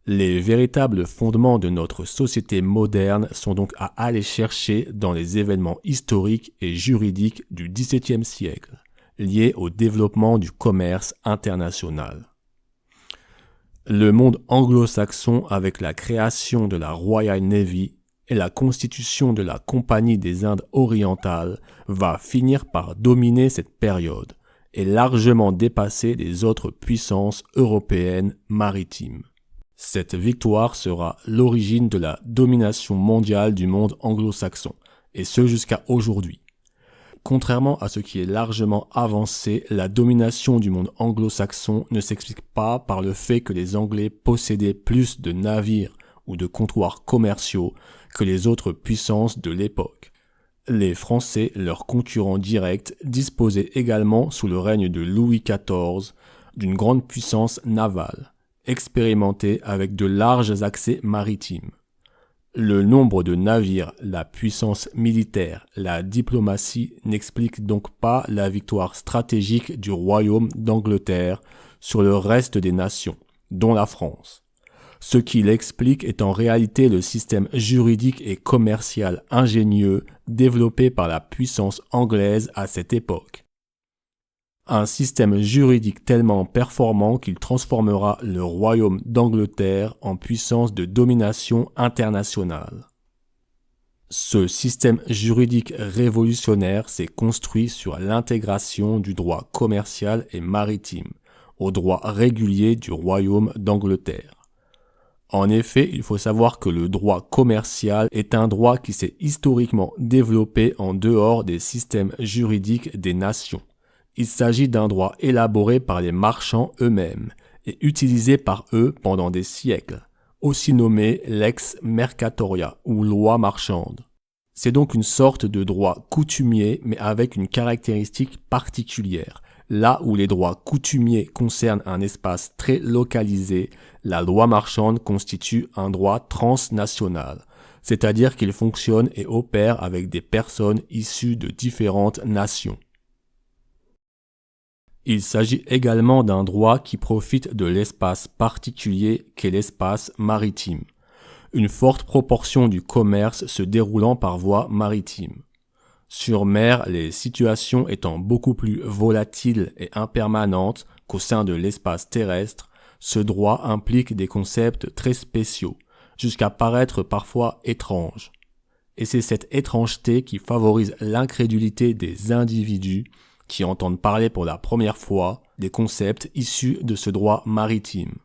Les véritables fondements de notre société moderne sont donc à aller chercher dans les événements historiques et juridiques du XVIIe siècle, liés au développement du commerce international. Le monde anglo-saxon, avec la création de la Royal Navy et la constitution de la Compagnie des Indes orientales, va finir par dominer cette période et largement dépasser les autres puissances européennes maritimes. Cette victoire sera l'origine de la domination mondiale du monde anglo-saxon, et ce jusqu'à aujourd'hui. Contrairement à ce qui est largement avancé, la domination du monde anglo-saxon ne s'explique pas par le fait que les Anglais possédaient plus de navires ou de comptoirs commerciaux que les autres puissances de l'époque. Les Français, leurs concurrents directs, disposaient également sous le règne de Louis XIV d'une grande puissance navale, expérimentée avec de larges accès maritimes. Le nombre de navires, la puissance militaire, la diplomatie n'expliquent donc pas la victoire stratégique du royaume d'Angleterre sur le reste des nations, dont la France. Ce qui l'explique est en réalité le système juridique et commercial ingénieux développé par la puissance anglaise à cette époque. Un système juridique tellement performant qu'il transformera le royaume d'Angleterre en puissance de domination internationale. Ce système juridique révolutionnaire s'est construit sur l'intégration du droit commercial et maritime au droit régulier du royaume d'Angleterre. En effet, il faut savoir que le droit commercial est un droit qui s'est historiquement développé en dehors des systèmes juridiques des nations. Il s'agit d'un droit élaboré par les marchands eux-mêmes et utilisé par eux pendant des siècles, aussi nommé lex mercatoria ou loi marchande. C'est donc une sorte de droit coutumier mais avec une caractéristique particulière. Là où les droits coutumiers concernent un espace très localisé, la loi marchande constitue un droit transnational, c'est-à-dire qu'il fonctionne et opère avec des personnes issues de différentes nations. Il s'agit également d'un droit qui profite de l'espace particulier qu'est l'espace maritime, une forte proportion du commerce se déroulant par voie maritime. Sur mer, les situations étant beaucoup plus volatiles et impermanentes qu'au sein de l'espace terrestre, ce droit implique des concepts très spéciaux, jusqu'à paraître parfois étranges. Et c'est cette étrangeté qui favorise l'incrédulité des individus qui entendent parler pour la première fois des concepts issus de ce droit maritime.